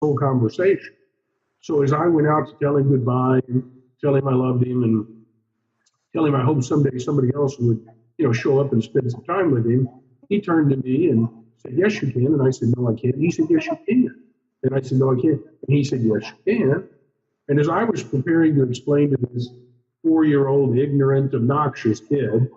whole conversation. So as I went out to tell him goodbye, and tell him I loved him, and tell him I hope someday somebody else would, show up and spend some time with him, he turned to me and said, "Yes, you can." And I said, "No, I can't." He said, "Yes, you can." And I said, "No, I can't." And he said, "Yes, you can." And as I was preparing to explain to this 4-year-old, ignorant, obnoxious kid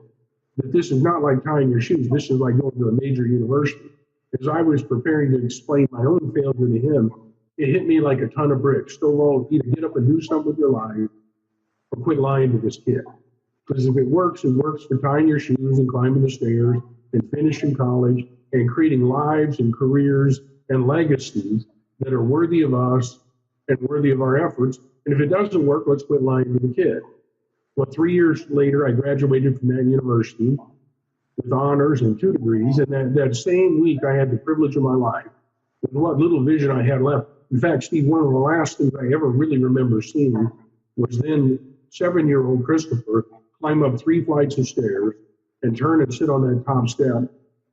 that this is not like tying your shoes, this is like going to a major university. As I was preparing to explain my own failure to him, it hit me like a ton of bricks. Stovall, either get up and do something with your life or quit lying to this kid. Because if it works for tying your shoes and climbing the stairs and finishing college and creating lives and careers and legacies that are worthy of us and worthy of our efforts. And if it doesn't work, let's quit lying to the kid. Well, 3 years later, I graduated from that university with honors and 2 degrees. And that same week, I had the privilege of my life, with what little vision I had left. In fact, Steve, one of the last things I ever really remember seeing was then 7-year-old Christopher climb up 3 flights of stairs and turn and sit on that top step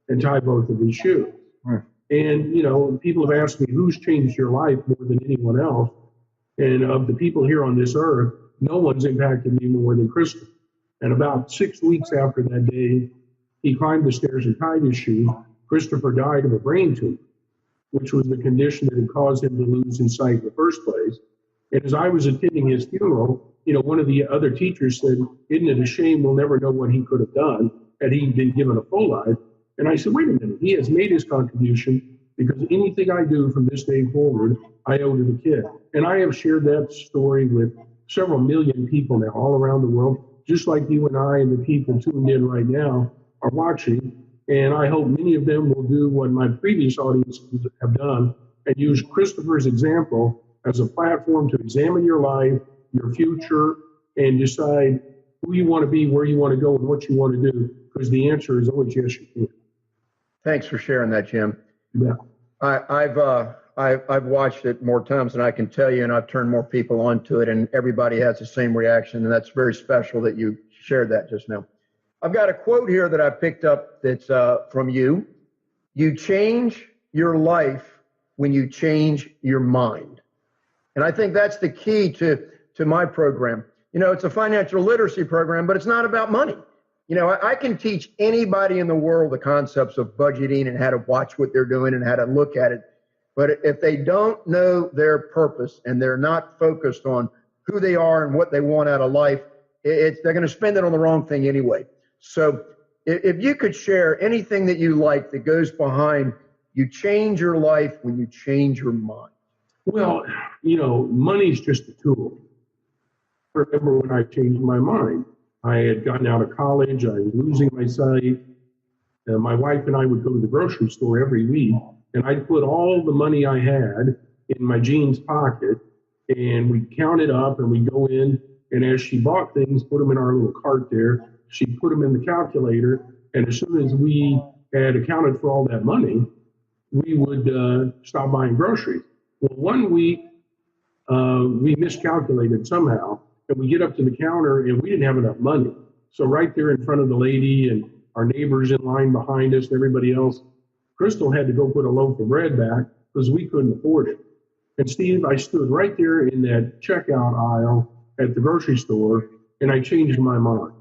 and tie both of his shoes. Right. And, people have asked me, who's changed your life more than anyone else? And of the people here on this earth, no one's impacted me more than Christopher. And about 6 weeks after that day, he climbed the stairs and tied his shoes. Christopher died of a brain tumor, which was the condition that had caused him to lose his sight in the first place. And as I was attending his funeral, one of the other teachers said, "Isn't it a shame we'll never know what he could have done had he been given a full life?" And I said, "Wait a minute, he has made his contribution because anything I do from this day forward, I owe to the kid." And I have shared that story with several million people now all around the world, just like you and I and the people tuned in right now are watching. And I hope many of them will do what my previous audiences have done and use Christopher's example as a platform to examine your life, your future, and decide who you want to be, where you want to go, and what you want to do, because the answer is always yes, you can. Thanks for sharing that, Jim. Yeah. I've watched it more times than I can tell you, and I've turned more people onto it, and everybody has the same reaction, and that's very special that you shared that just now. I've got a quote here that I picked up that's from you. You change your life when you change your mind. And I think that's the key to my program. It's a financial literacy program, but it's not about money. I can teach anybody in the world the concepts of budgeting and how to watch what they're doing and how to look at it. But if they don't know their purpose and they're not focused on who they are and what they want out of life, they're going to spend it on the wrong thing anyway. So if you could share anything that you like that goes behind you change your life when you change your mind. Well, money's just a tool. I remember when I changed my mind. I had gotten out of college. I was losing my sight. My wife and I would go to the grocery store every week, and I'd put all the money I had in my jeans pocket, and we'd count it up, and we'd go in, and as she bought things, put them in our little cart there, she'd put them in the calculator, and as soon as we had accounted for all that money, we would stop buying groceries. Well, one week, we miscalculated somehow, and we get up to the counter, and we didn't have enough money. So right there in front of the lady and our neighbors in line behind us and everybody else, Crystal had to go put a loaf of bread back because we couldn't afford it. And Steve, I stood right there in that checkout aisle at the grocery store, and I changed my mind.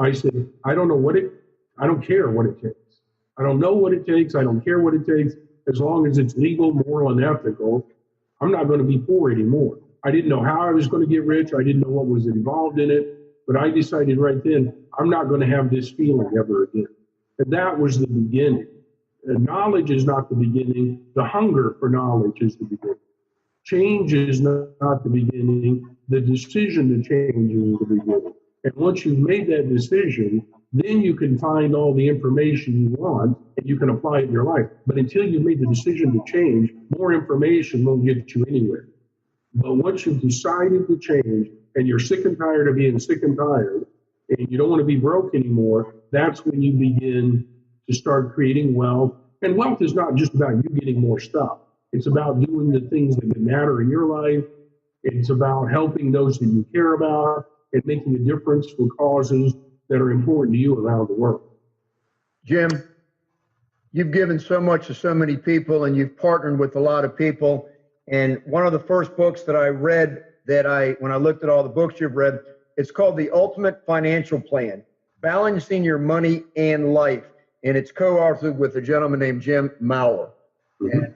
I said, I don't care what it takes. I don't know what it takes. I don't care what it takes. As long as it's legal, moral, and ethical, I'm not going to be poor anymore. I didn't know how I was going to get rich. I didn't know what was involved in it. But I decided right then, I'm not going to have this feeling ever again. And that was the beginning. And knowledge is not the beginning. The hunger for knowledge is the beginning. Change is not the beginning. The decision to change is the beginning. And once you've made that decision, then you can find all the information you want and you can apply it in your life. But until you've made the decision to change, more information won't get you anywhere. But once you've decided to change and you're sick and tired of being sick and tired and you don't want to be broke anymore, that's when you begin to start creating wealth. And wealth is not just about you getting more stuff. It's about doing the things that matter in your life. It's about helping those that you care about and making a difference for causes that are important to you around the world. Jim, you've given so much to so many people and you've partnered with a lot of people. And one of the first books that I read when I looked at all the books you've read, it's called The Ultimate Financial Plan, Balancing Your Money and Life. And it's co-authored with a gentleman named Jim Stovall. Mm-hmm. And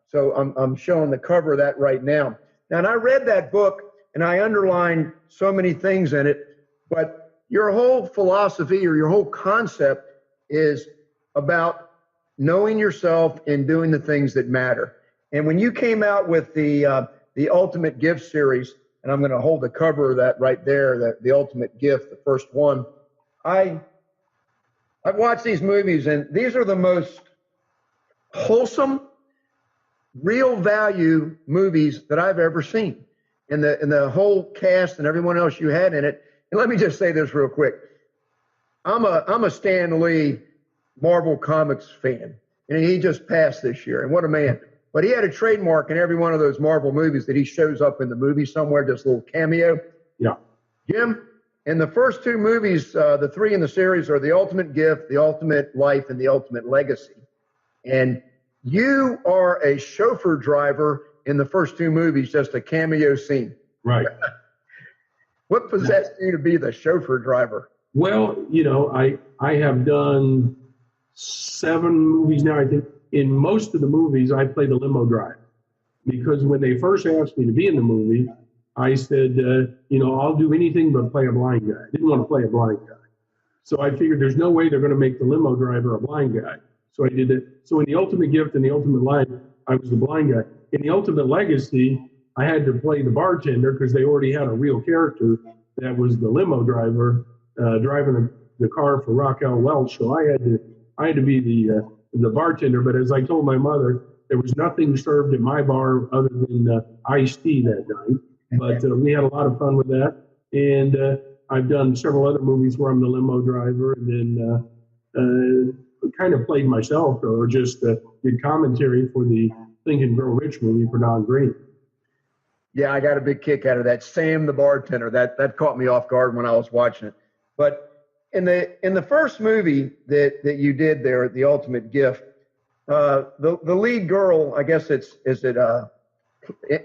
so I'm showing the cover of that right now. Now, and I read that book and I underlined so many things in it, but your whole philosophy or your whole concept is about knowing yourself and doing the things that matter. And when you came out with the Ultimate Gift series, and I'm going to hold the cover of that right there, the Ultimate Gift, the first one, I've watched these movies, and these are the most wholesome, real value movies that I've ever seen. And the whole cast and everyone else you had in it. And let me just say this real quick. I'm a Stan Lee Marvel Comics fan, and he just passed this year, and what a man. But he had a trademark in every one of those Marvel movies that he shows up in the movie somewhere, just a little cameo. Yeah. Jim, in the first two movies, the three in the series are The Ultimate Gift, The Ultimate Life, and The Ultimate Legacy. And you are a chauffeur driver in the first two movies, just a cameo scene. Right. What possessed you to be the chauffeur driver? Well, I have done 7 movies now. I think in most of the movies, I play the limo driver, because when they first asked me to be in the movie, I said, I'll do anything but play a blind guy. I didn't want to play a blind guy. So I figured there's no way they're going to make the limo driver a blind guy. So I did it. So in The Ultimate Gift and The Ultimate Life, I was the blind guy. In The Ultimate Legacy, I had to play the bartender because they already had a real character that was the limo driver driving the car for Raquel Welch. So I had to be the bartender. But as I told my mother, there was nothing served at my bar other than iced tea that night. But we had a lot of fun with that. And I've done several other movies where I'm the limo driver, and then kind of played myself, or just did commentary for the Think and Grow Rich movie for Don Green. Yeah, I got a big kick out of that. Sam the bartender, that caught me off guard when I was watching it. But in the first movie that you did there, The Ultimate Gift, the lead girl, I guess is it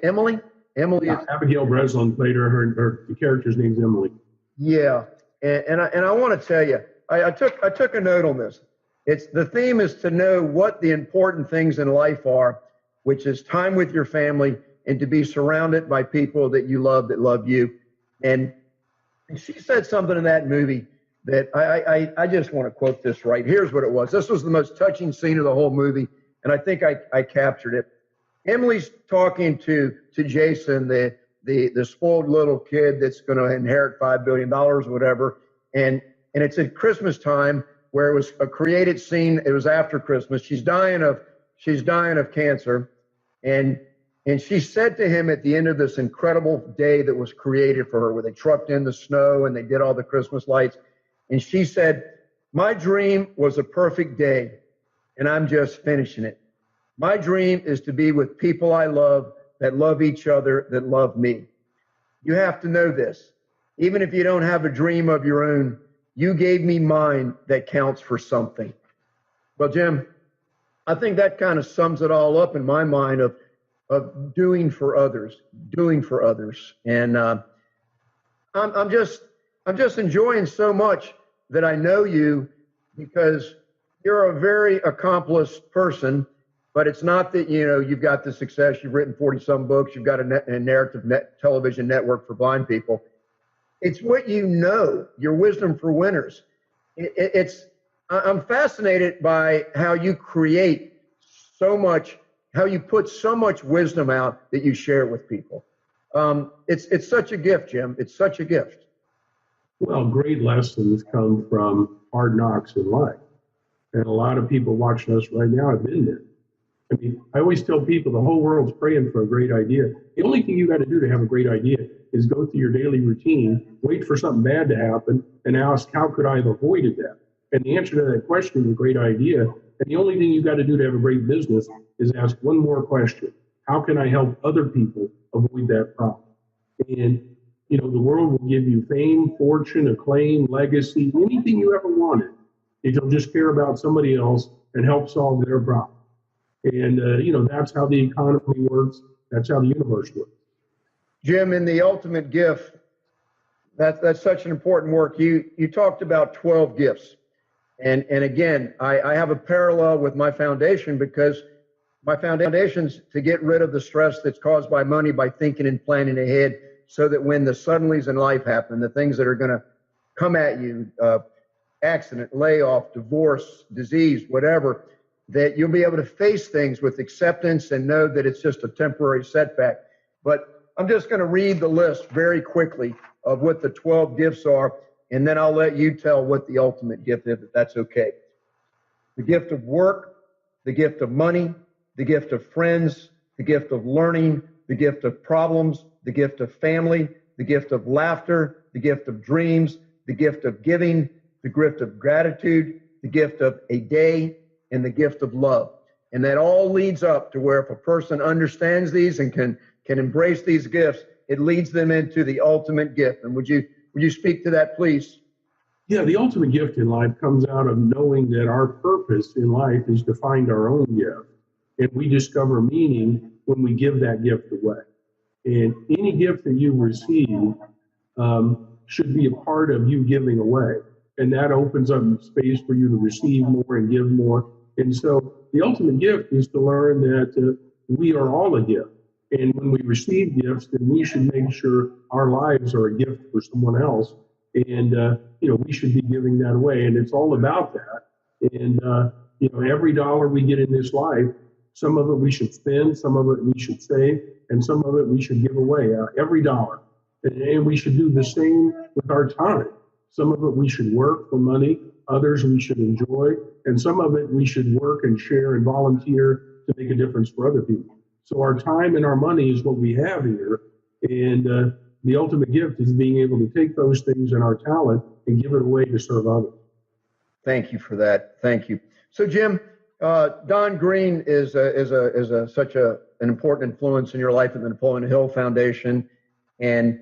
Emily? Emily. Yeah, Abigail Breslin played her. The character's name's Emily. Yeah, and I want to tell you, I took a note on this. The theme is to know what the important things in life are, which is time with your family and to be surrounded by people that you love, that love you. And she said something in that movie that I just want to quote this right. Here's what it was. This was the most touching scene of the whole movie, and I think I captured it. Emily's talking to Jason, the spoiled little kid that's going to inherit $5 billion or whatever, and it's at Christmas time, where it was a created scene. It was after Christmas. She's dying of cancer, and she said to him at the end of this incredible day that was created for her, where they trucked in the snow and they did all the Christmas lights, and she said, "My dream was a perfect day, and I'm just finishing it. My dream is to be with people I love, that love each other, that love me." You have to know this. Even if you don't have a dream of your own, you gave me mine that counts for something. Well, Jim, I think that kind of sums it all up in my mind of doing for others. And I'm just enjoying so much that I know you, because you're a very accomplished person. But it's not that, you've got the success, you've written 40-some books, you've got a narrative television network for blind people. It's what you know, your wisdom for winners. I'm fascinated by how you create so much, how you put so much wisdom out that you share with people. It's such a gift, Jim. It's such a gift. Well, great lessons come from hard knocks in life. And a lot of people watching us right now have been there. I mean, I always tell people the whole world's praying for a great idea. The only thing you got to do to have a great idea is go through your daily routine, wait for something bad to happen, and ask, how could I have avoided that? And the answer to that question is a great idea. And the only thing you got to do to have a great business is ask one more question. How can I help other people avoid that problem? And, the world will give you fame, fortune, acclaim, legacy, anything you ever wanted, if you'll just care about somebody else and help solve their problem. And, that's how the economy works. That's how the universe works. Jim, in the ultimate gift, that's such an important work. You talked about 12 gifts. And again, I have a parallel with my foundation, because my foundation's to get rid of the stress that's caused by money by thinking and planning ahead, so that when the suddenlies in life happen, the things that are going to come at you, accident, layoff, divorce, disease, whatever, that you'll be able to face things with acceptance and know that it's just a temporary setback. But I'm just going to read the list very quickly of what the 12 gifts are, and then I'll let you tell what the ultimate gift is, if that's okay. The gift of work, the gift of money, the gift of friends, the gift of learning, the gift of problems, the gift of family, the gift of laughter, the gift of dreams, the gift of giving, the gift of gratitude, the gift of a day, and the gift of love. And that all leads up to where, if a person understands these and can embrace these gifts, it leads them into the ultimate gift. And would you speak to that, please? Yeah, the ultimate gift in life comes out of knowing that our purpose in life is to find our own gift. And we discover meaning when we give that gift away. And any gift that you receive should be a part of you giving away. And that opens up space for you to receive more and give more. And so the ultimate gift is to learn that we are all a gift. And when we receive gifts, then we should make sure our lives are a gift for someone else. And, we should be giving that away. And it's all about that. And, every dollar we get in this life, some of it we should spend, some of it we should save, and some of it we should give away, every dollar. And we should do the same with our time. Some of it we should work for money, others we should enjoy, and some of it we should work and share and volunteer to make a difference for other people. So our time and our money is what we have here, and the ultimate gift is being able to take those things and our talent and give it away to serve others. Thank you for that. Thank you. So, Jim, Don Green is such an important influence in your life at the Napoleon Hill Foundation. And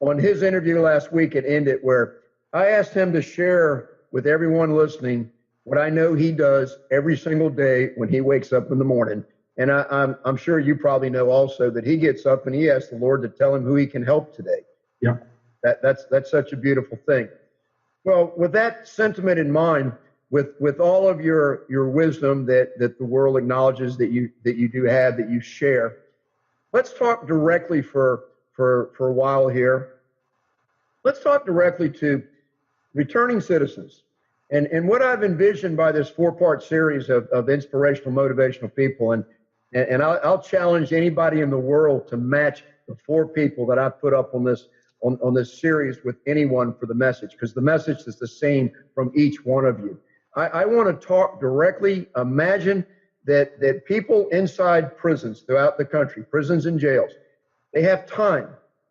on his interview last week, it ended where I asked him to share with everyone listening what I know he does every single day when he wakes up in the morning. And I'm sure you probably know also that he gets up and he asks the Lord to tell him who he can help today. Yeah. That's such a beautiful thing. Well, with that sentiment in mind, with all of your wisdom that the world acknowledges that you do have, that you share, let's talk directly for a while here. Let's talk directly to returning citizens. And what I've envisioned by this 4-part series of inspirational, motivational people, and I'll challenge anybody in the world to match the 4 people that I put up on this series with anyone for the message, because the message is the same from each one of you. I want to talk directly. Imagine that people inside prisons throughout the country, prisons and jails, they have time.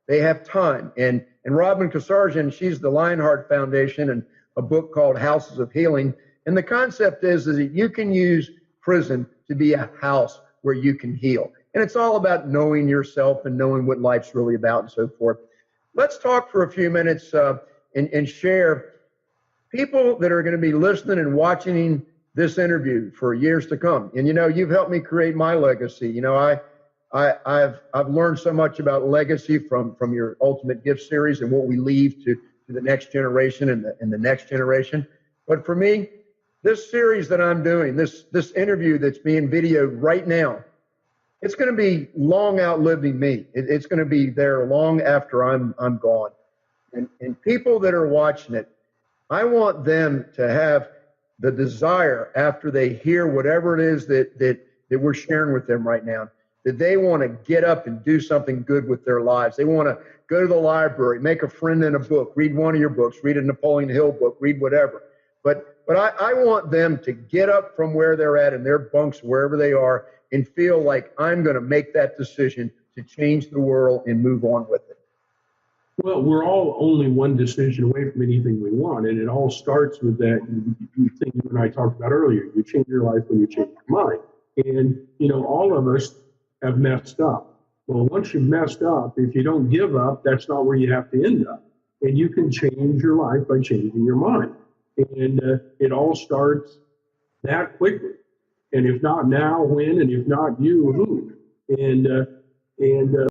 They have time. And Robin Kasarjian, she's the Lionheart Foundation and a book called Houses of Healing. And the concept is that you can use prison to be a house where you can heal. And it's all about knowing yourself and knowing what life's really about and so forth. Let's talk for a few minutes and share people that are going to be listening and watching this interview for years to come. And, you've helped me create my legacy. I've learned so much about legacy from your Ultimate Gift series and what we leave to the next generation and the next generation. But for me, this series that I'm doing, this interview that's being videoed right now, it's going to be long outliving me. It's going to be there long after I'm gone. And people that are watching it, I want them to have the desire after they hear whatever it is that we're sharing with them right now, that they want to get up and do something good with their lives. They want to go to the library, make a friend in a book, read one of your books, read a Napoleon Hill book, read whatever. But I want them to get up from where they're at in their bunks, wherever they are, and feel like I'm going to make that decision to change the world and move on with it. Well, we're all only one decision away from anything we want. And it all starts with that thing you and I talked about earlier. You change your life when you change your mind. And, all of us have messed up. Well, once you've messed up, if you don't give up, that's not where you have to end up. And you can change your life by changing your mind. And it all starts that quickly. And if not now, when? And if not you, who? And And